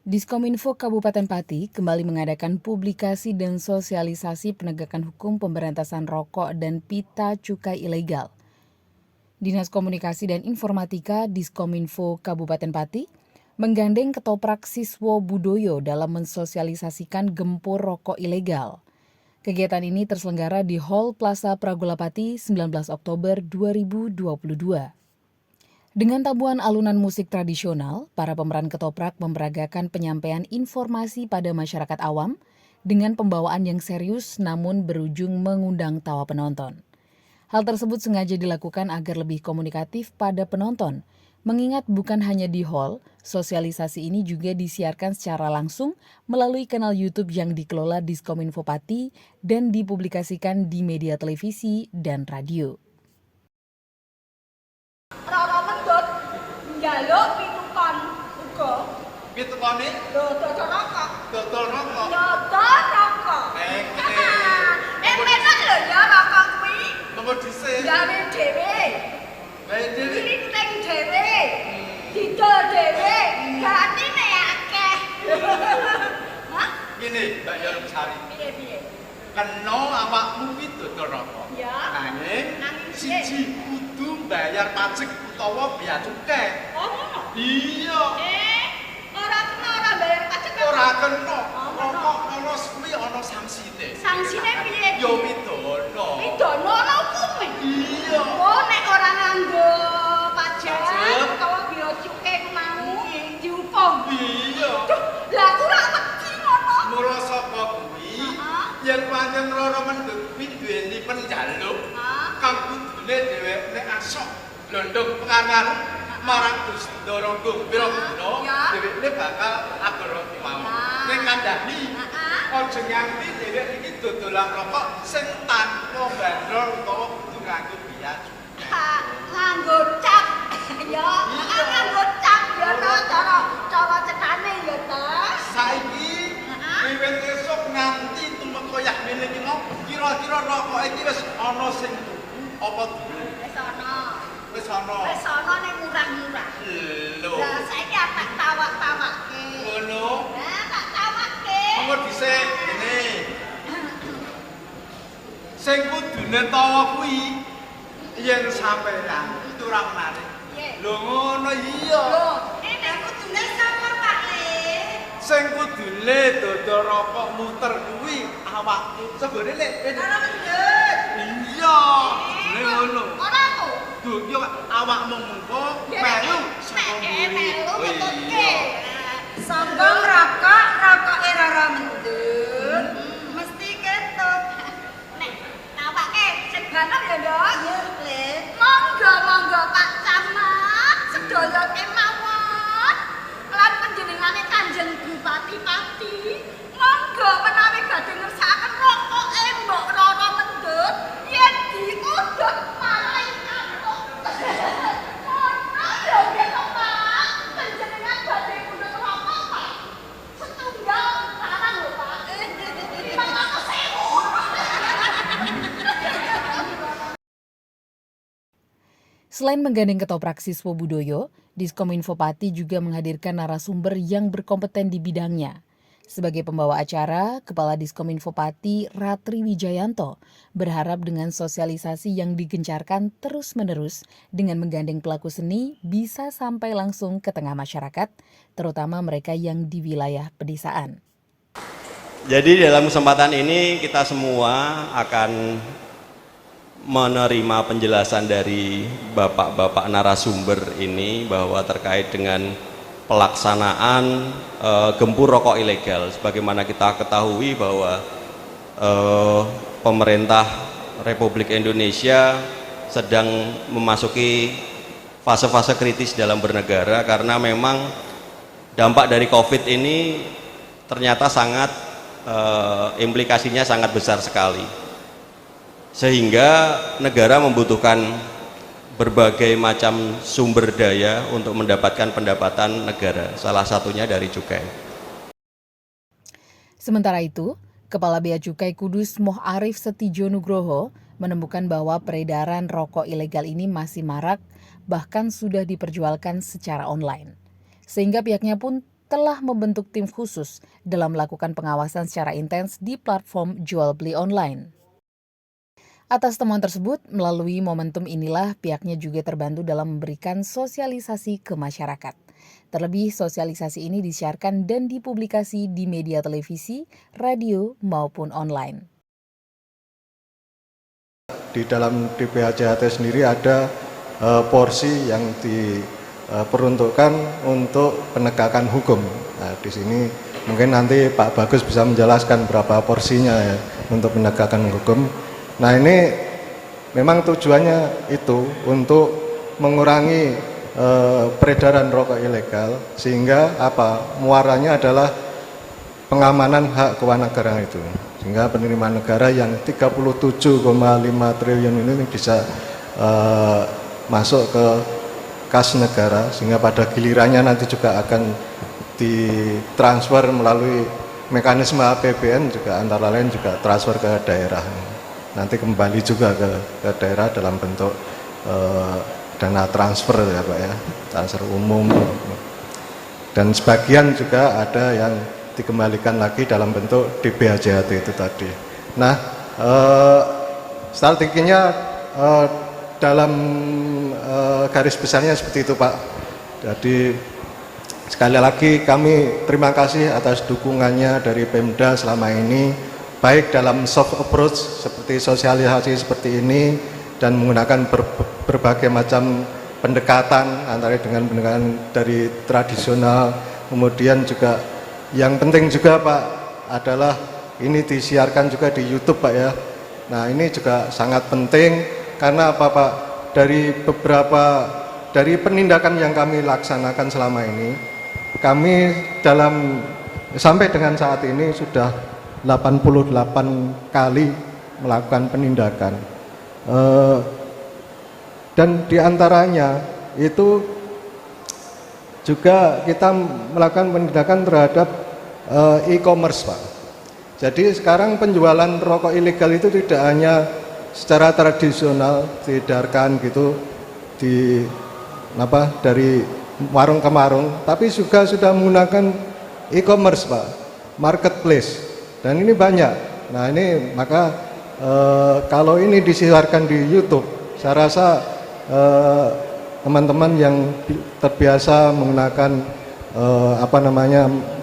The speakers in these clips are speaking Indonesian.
Diskominfo Kabupaten Pati kembali mengadakan publikasi dan sosialisasi penegakan hukum pemberantasan rokok dan pita cukai ilegal. Dinas Komunikasi dan Informatika Diskominfo Kabupaten Pati menggandeng ketoprak Siswo Budoyo dalam mensosialisasikan gempur rokok ilegal. Kegiatan ini terselenggara di Hall Plaza Pragolapati 19 Oktober 2022. Dengan tabuhan alunan musik tradisional, para pemeran ketoprak memperagakan penyampaian informasi pada masyarakat awam dengan pembawaan yang serius namun berujung mengundang tawa penonton. Hal tersebut sengaja dilakukan agar lebih komunikatif pada penonton, mengingat bukan hanya di hall, sosialisasi ini juga disiarkan secara langsung melalui kanal YouTube yang dikelola Diskominfo Pati dan dipublikasikan di media televisi dan radio. Njaluk pitukan uga. Pitukane? Dodol rokok. Dodol rokok. Dodol rokok. Ngene. Enak lho ya rokok kuwi. Nomor dhisik. Gawe dhewe. Gawe dhewe. Klinting dhewe. Didol dhewe. Ganine akeh. Hah? Ngene, Mbak Yarumsari. Piye-piye? Kena awakmu ki dodol rokok. Ya. Nanging siji kudu bayar pajak utawa bea cukai. Oh ngono. Iya. Ora kena bayar pajak. Ora kena. Rokok lolos kuwi ana sanksine. Sanksine piye? Yo pidana. Pidana ana hukume. Iya. Oh nek ora nganggo pajak Pajak. utawa bea cukai ku mau dihukum. Iya. Duh, lah aku ora wedi ngono. Mula saka kuwi yen pancen loro mendut kuwi duweni penjaluk. Kang kudune dheweke nek asok glondhong pengaruh marang Gusti Ndoronggo pira dina dheweke bakal agara mau. Ning kandhani aja nganti dheweke iki dodolan rokok sing tanpa bandrol utawa kudu nganggo biaya cukai. Nganggo cap. Ya, nganggo cap ya to cara cekane ya to. Saiki wiwit esuk nganti tumeka ngene iki mau kira-kira rokok iki wis ana sing apa dulu? Wis ana. Wis ana. Wis ana ning murah-murah. Lho. Lah saiki tak tawak-tawakke. Ngono. Lah tak tawakke. Monggo dhisik ngene. Sing kudune tawa kuwi yen sampeyan itu ora menarik. Lho ngono iya. Lho, ini kudune sapa Pak Le? Sing kudune dodol rokok muter kuwi awakmu. Sebene lek Ora mendhet. iya, kudune ngono. Ora to. Duh, yo awakmu mengko melu saka Melu metutke. Sombong rokok ora mendut. Mesti ketut. Nek tawake sing banget ya, Ndok. Iya, Le. Monggo Pak Camat, sedaya kemawon. Lan panjenengane Kanjeng Bupati Pati. Monggo menawi badhe ngersakaken rokoke mbok lara mendut yen diudhek maling kapok. Ono lho kok Pak. Panjenengan badhe udhek rokok Pak. Setunggal larang lho Pak. 500.000. Selain menggandeng ketoprak Siswo Budoyo, Diskominfo Pati juga menghadirkan narasumber yang berkompeten di bidangnya. Sebagai pembawa acara, Kepala Diskominfo Pati Ratri Wijayanto berharap dengan sosialisasi yang digencarkan terus-menerus dengan menggandeng pelaku seni bisa sampai langsung ke tengah masyarakat, terutama mereka yang di wilayah pedesaan. Jadi dalam kesempatan ini kita semua akan menerima penjelasan dari bapak-bapak narasumber ini bahwa terkait dengan pelaksanaan gempur rokok ilegal. Sebagaimana kita ketahui bahwa pemerintah Republik Indonesia sedang memasuki fase-fase kritis dalam bernegara karena memang dampak dari COVID ini ternyata sangat implikasinya sangat besar sekali. Sehingga negara membutuhkan berbagai macam sumber daya untuk mendapatkan pendapatan negara, salah satunya dari cukai. Sementara itu, Kepala Bea Cukai Kudus Moh Arif Setijo Nugroho menemukan bahwa peredaran rokok ilegal ini masih marak, bahkan sudah diperjualkan secara online. Sehingga pihaknya pun telah membentuk tim khusus dalam melakukan pengawasan secara intens di platform jual beli online. Atas temuan tersebut, melalui momentum inilah pihaknya juga terbantu dalam memberikan sosialisasi ke masyarakat. Terlebih, sosialisasi ini disiarkan dan dipublikasi di media televisi, radio, maupun online. Di dalam DPHJHT sendiri ada porsi yang diperuntukkan untuk penegakan hukum. Nah, di sini mungkin nanti Pak Bagus bisa menjelaskan berapa porsinya ya untuk penegakan hukum. Nah, ini memang tujuannya itu untuk mengurangi peredaran rokok ilegal, sehingga muaranya adalah pengamanan hak kewarganegaraan itu, sehingga penerimaan negara yang 37,5 triliun ini bisa masuk ke kas negara, sehingga pada gilirannya nanti juga akan ditransfer melalui mekanisme APBN, juga antara lain juga transfer ke daerah. Nanti kembali juga ke daerah dalam bentuk dana transfer ya Pak ya, transfer umum, dan sebagian juga ada yang dikembalikan lagi dalam bentuk DPHJHT itu tadi. Nah, strateginya dalam garis besarnya seperti itu Pak. Jadi sekali lagi kami terima kasih atas dukungannya dari Pemda selama ini, baik dalam soft approach seperti sosialisasi seperti ini dan menggunakan berbagai macam pendekatan antara dengan pendekatan dari tradisional, kemudian juga yang penting juga Pak adalah ini disiarkan juga di YouTube Pak ya. Nah, ini juga sangat penting karena apa Pak, dari penindakan yang kami laksanakan selama ini, kami sampai dengan saat ini sudah 88 kali melakukan penindakan, dan diantaranya itu juga kita melakukan penindakan terhadap e-commerce Pak. Jadi sekarang penjualan rokok ilegal itu tidak hanya secara tradisional diedarkan gitu dari warung ke warung, tapi juga sudah menggunakan e-commerce Pak, marketplace. Dan ini banyak. Nah, ini maka kalau ini disiarkan di YouTube, saya rasa teman-teman yang terbiasa menggunakan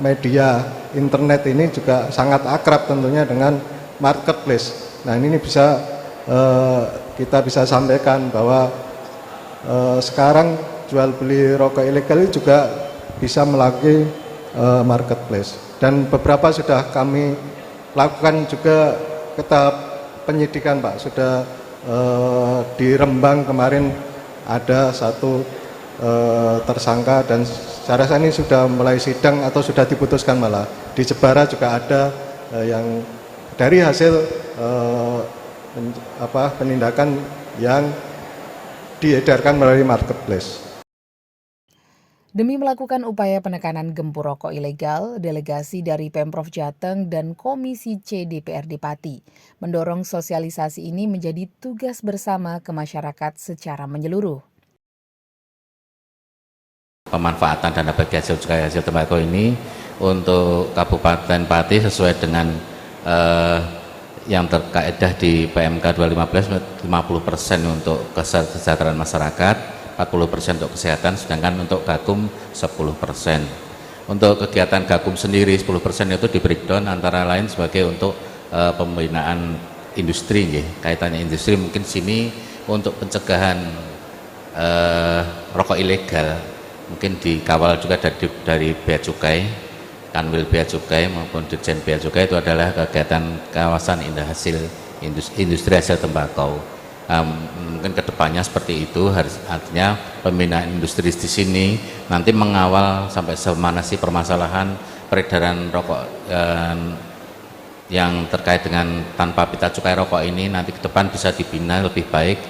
media internet ini juga sangat akrab tentunya dengan marketplace. Nah, ini bisa kita bisa sampaikan bahwa sekarang jual beli rokok ilegal juga bisa melalui marketplace. Dan beberapa sudah kami lakukan juga ke tahap penyidikan Pak. Sudah di Rembang kemarin ada satu tersangka dan saya rasa ini sudah mulai sidang atau sudah diputuskan malah. Di Jepara juga ada yang dari hasil penindakan yang diedarkan melalui marketplace. Demi melakukan upaya penekanan gempur rokok ilegal, delegasi dari Pemprov Jateng dan Komisi C DPRD Pati mendorong sosialisasi ini menjadi tugas bersama ke masyarakat secara menyeluruh. Pemanfaatan dana bagi hasil cukai hasil tembakau ini untuk Kabupaten Pati sesuai dengan yang terkaedah di PMK 2015, 50% untuk kesejahteraan masyarakat, 40% untuk kesehatan, sedangkan untuk Gakum 10%. Untuk kegiatan Gakum sendiri 10% itu di breakdown antara lain sebagai untuk pembinaan industri, kaitannya industri mungkin sini untuk pencegahan rokok ilegal, mungkin dikawal juga dari Bea Cukai, Kanwil Bea Cukai maupun Dirjen Bea Cukai, itu adalah kegiatan kawasan industri hasil tembakau. Mungkin kedepannya seperti itu, artinya pembinaan industri di sini nanti mengawal sampai semana sih permasalahan peredaran rokok yang terkait dengan tanpa pita cukai rokok ini nanti ke depan bisa dibina lebih baik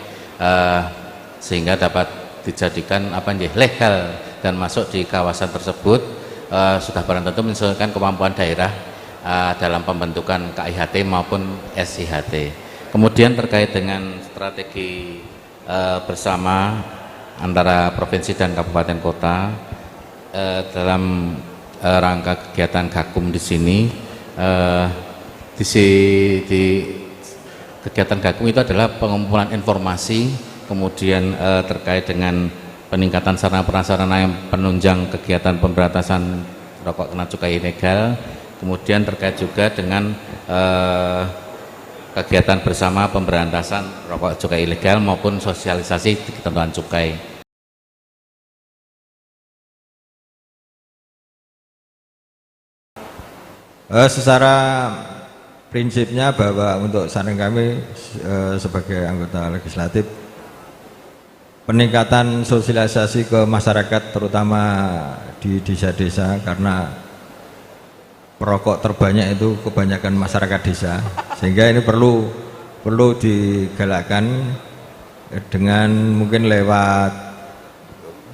sehingga dapat dijadikan legal dan masuk di kawasan tersebut. Sudah barang tentu menyesuaikan kemampuan daerah dalam pembentukan KIHT maupun SIHT. Kemudian terkait dengan strategi bersama antara provinsi dan kabupaten kota dalam rangka kegiatan Gakum di sini. Di kegiatan Gakum itu adalah pengumpulan informasi, kemudian terkait dengan peningkatan sarana prasarana yang penunjang kegiatan pemberantasan rokok kena cukai ilegal, kemudian terkait juga dengan kegiatan bersama pemberantasan rokok cukai ilegal maupun sosialisasi ketentuan cukai. Secara prinsipnya bahwa untuk saran kami sebagai anggota legislatif, peningkatan sosialisasi ke masyarakat terutama di desa-desa, karena perokok terbanyak itu kebanyakan masyarakat desa, sehingga ini perlu digalakkan dengan mungkin lewat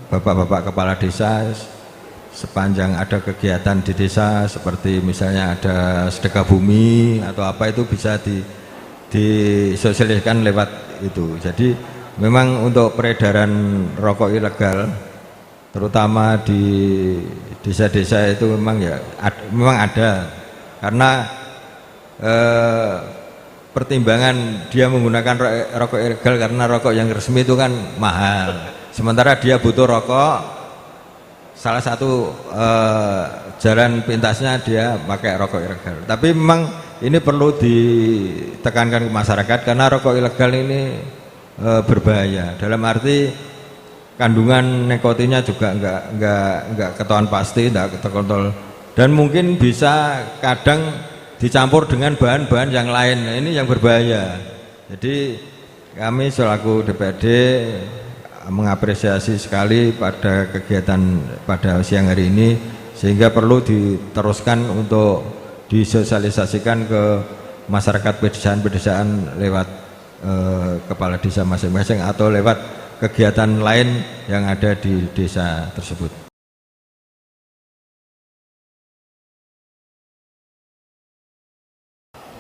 bapak-bapak kepala desa. Sepanjang ada kegiatan di desa seperti misalnya ada sedekah bumi atau apa, itu bisa disosialisasikan lewat itu. Jadi memang untuk peredaran rokok ilegal terutama di desa-desa itu memang ada, karena pertimbangan dia menggunakan rokok ilegal karena rokok yang resmi itu kan mahal, sementara dia butuh rokok, salah satu jalan pintasnya dia pakai rokok ilegal. Tapi memang ini perlu ditekankan ke masyarakat karena rokok ilegal ini berbahaya, dalam arti kandungan nikotinnya juga enggak ketahuan pasti, enggak terkontrol, dan mungkin bisa kadang dicampur dengan bahan-bahan yang lain. Nah, ini yang berbahaya. Jadi kami selaku DPRD mengapresiasi sekali pada kegiatan pada siang hari ini, sehingga perlu diteruskan untuk disosialisasikan ke masyarakat pedesaan-pedesaan lewat kepala desa masing-masing atau lewat kegiatan lain yang ada di desa tersebut.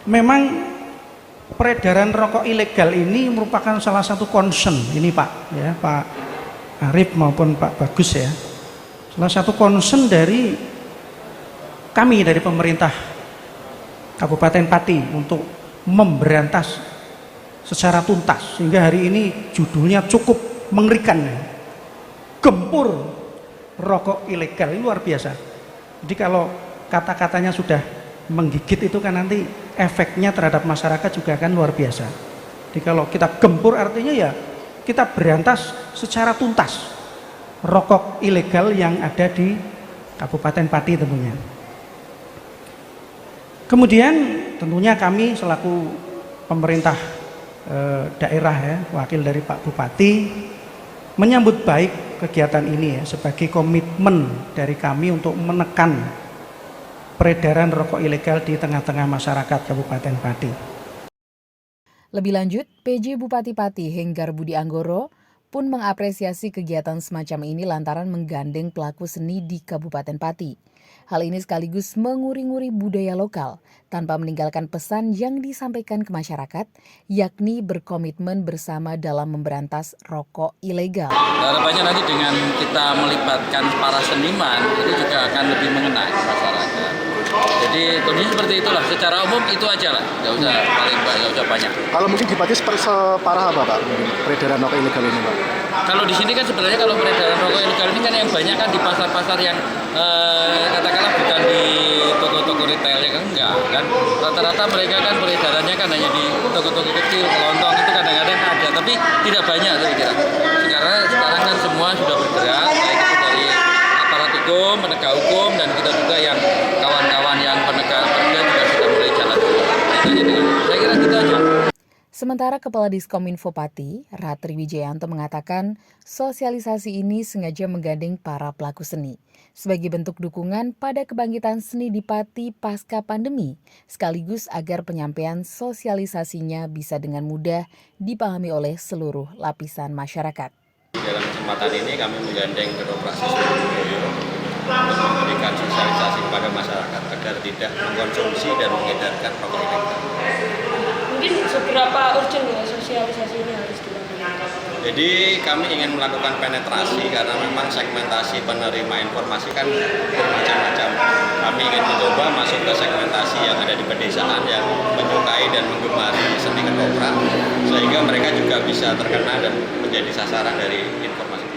Memang peredaran rokok ilegal ini merupakan salah satu concern ini Pak, ya Pak Arif maupun Pak Bagus ya. Salah satu concern dari kami dari pemerintah Kabupaten Pati untuk memberantas secara tuntas, sehingga hari ini judulnya cukup mengerikan, gempur rokok ilegal. Ini luar biasa. Jadi kalau kata-katanya sudah menggigit itu kan nanti efeknya terhadap masyarakat juga akan luar biasa. Jadi kalau kita gempur artinya ya kita berantas secara tuntas rokok ilegal yang ada di Kabupaten Pati tentunya. Kemudian tentunya kami selaku pemerintah daerah ya, wakil dari Pak Bupati, menyambut baik kegiatan ini ya, sebagai komitmen dari kami untuk menekan peredaran rokok ilegal di tengah-tengah masyarakat Kabupaten Pati. Lebih lanjut, PJ Bupati Pati Henggar Budi Anggoro pun mengapresiasi kegiatan semacam ini lantaran menggandeng pelaku seni di Kabupaten Pati. Hal ini sekaligus menguri-nguri budaya lokal tanpa meninggalkan pesan yang disampaikan ke masyarakat, yakni berkomitmen bersama dalam memberantas rokok ilegal. Harapannya nanti dengan kita melibatkan para seniman itu juga akan lebih mengena masyarakat. Jadi tentunya seperti itulah, secara umum itu aja lah, nggak usah banyak. Kalau mungkin dibatasi separah apa Pak, peredaran rokok ilegal ini Pak? Kalau di sini kan sebenarnya kalau peredaran rokok ilegal ini kan yang banyak kan di pasar-pasar yang katakanlah bukan di toko-toko retailnya kan enggak kan, rata-rata mereka kan peredarannya kan hanya di toko-toko kecil, kelontong itu kadang-kadang ada, tapi tidak banyak saya kira. Karena sekarang kan semua sudah bergerak, baik itu dari aparat hukum, penegak hukum, dan kita juga yang kawan-kawan yang penegak kerja juga sudah mulai jalan. Jadi saya kira gitu aja. Sementara Kepala Diskominfo Pati, Ratri Wijayanto mengatakan sosialisasi ini sengaja menggandeng para pelaku seni sebagai bentuk dukungan pada kebangkitan seni di Pati pasca pandemi, sekaligus agar penyampaian sosialisasinya bisa dengan mudah dipahami oleh seluruh lapisan masyarakat. Dalam kesempatan ini kami menggandeng Birokrasi Surabaya untuk memberikan sosialisasi kepada masyarakat agar tidak mengkonsumsi dan mengedarkan rokok ilegal. Mungkin seberapa urgent ya sosialisasi ini harus dilakukan? Jadi kami ingin melakukan penetrasi karena memang segmentasi penerima informasi kan bermacam-macam. Kami ingin mencoba masuk ke segmentasi yang ada di pedesaan yang menyukai dan menggemari seni ketoprak, sehingga mereka juga bisa terkena dan menjadi sasaran dari informasi.